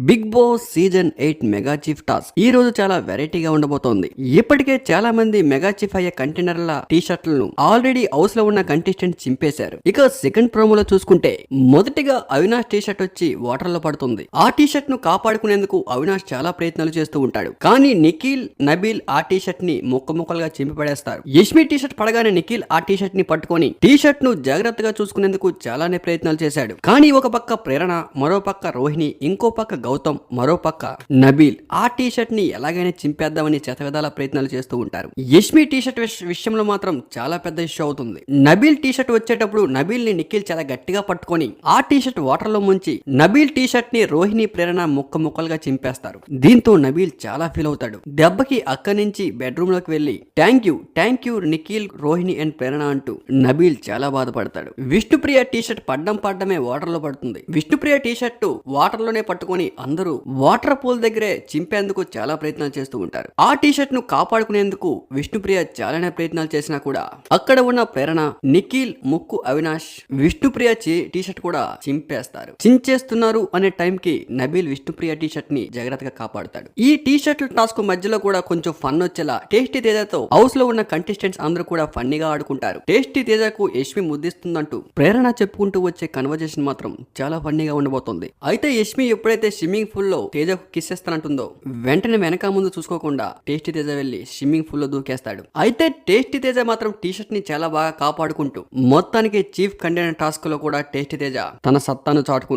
Big boss season 8 mega chief task ఈ రోజు చాలా వెరైటీగా ఉండబోతోంది. ఇప్పటికే చాలా మంది మెగా చీఫ్ అయ్యే కంటెండర్ల టీ షర్ట్లను ఆల్రెడీ హౌస్ లో ఉన్న కంటెస్టెంట్ చింపేశారు. ఇక సెకండ్ ప్రోమోలో చూసుకుంటే మొదటిగా అవినాష్ టీ షర్ట్ వచ్చి వాటర్ లో పడుతుంది. ఆ టీ షర్ట్ ను కాపాడుకునేందుకు అవినాష్ చాలా ప్రయత్నాలు చేస్తూ ఉంటాడు. కానీ నిఖిల్, నబీల్ ఆ టీ షర్ట్ ని ముక్కలుగా చింపి పడేస్తారు. యష్మి టీ షర్ట్ పడగానే నిఖిల్ ఆ టీ షర్ట్ ని పట్టుకొని టీ షర్ట్ ను జాగ్రత్తగా చూసుకునేందుకు చాలానే ప్రయత్నాలు చేశాడు. కానీ ఒక పక్క ప్రేరణ, మరో పక్క రోహిణి, ఇంకో పక్క గౌతమ్, మరో పక్క నబీల్ ఆ టీ షర్ట్ ని ఎలాగైనా చింపేద్దామని శతవిధాల ప్రయత్నాలు చేస్తూ ఉంటారు. యష్మి టీ షర్ట్ విషయంలో మాత్రం చాలా పెద్ద ఇష్యూ అవుతుంది. నబీల్ టీ షర్ట్ వచ్చేటప్పుడు నబీల్ ని నిఖిల్ చాలా గట్టిగా పట్టుకొని ఆ టీ షర్ట్ వాటర్ లో ముంచి నబీల్ టీ షర్ట్ ని రోహిణి, ప్రేరణ ముక్కలుగా చింపేస్తారు. దీంతో నబీల్ చాలా ఫీల్ అవుతాడు. దెబ్బకి అక్కడి నుంచి బెడ్రూమ్ లోకి వెళ్లి thank you Nikhil, Rohini and Prerana అంటూ నబీల్ చాలా బాధపడతాడు. విష్ణుప్రియ టీ షర్ట్ పడ్డమే వాటర్ లో పడుతుంది. విష్ణుప్రియ టీ షర్ట్ వాటర్ లోనే పట్టుకొని అందరూ వాటర్ పూల్ దగ్గరే చింపేందుకు చాలా ప్రయత్నాలు చేస్తూ ఉంటారు. ఆ టీ షర్ట్ ను కాపాడుకునేందుకు విష్ణుప్రియ చాలానే ప్రయత్నాలు చేసినా కూడా అక్కడ ఉన్న ప్రేరణ, నిఖిల్, ముక్కు అవినాష్ విష్ణుప్రియ టీ షర్ట్ కూడా చించేస్తున్నారు అనే టైం కి నబీల్ విష్ణుప్రియ టీ షర్ట్ ని జాగ్రత్తగా కాపాడుతాడు. ఈ టీ షర్ట్ టాస్క్ మధ్యలో కూడా కొంచెం ఫన్ వచ్చేలా టేస్టీ తేజతో హౌస్ లో ఉన్న కంటెస్టెంట్స్ అందరూ కూడా ఫన్నీగా ఆడుకుంటారు. టేస్టీ తేజకు యష్మి ముద్దిస్తుందంటూ ప్రేరణ చెప్పుకుంటూ వచ్చే కన్వర్జేషన్ మాత్రం చాలా ఫన్నీగా ఉండబోతోంది. అయితే యష్మి ఎప్పుడైతే స్విమ్మింగ్ పూల్ లో తేజకు కిస్ చేస్తానంటుందో వెంటనే వెనక ముందు చూసుకోకుండా టేస్టీ తేజ వెళ్లి స్విమ్మింగ్ పూల్ లో దూకేస్తాడు. అయితే టేస్టీ తేజ మాత్రం టీ షర్ట్ ని చాలా బాగా కాపాడుకుంటూ మొత్తానికి చీఫ్ కంటెండర్ టాస్క్ లో కూడా టేస్టీ తేజ తన సత్తాను చాటుకున్నాడు.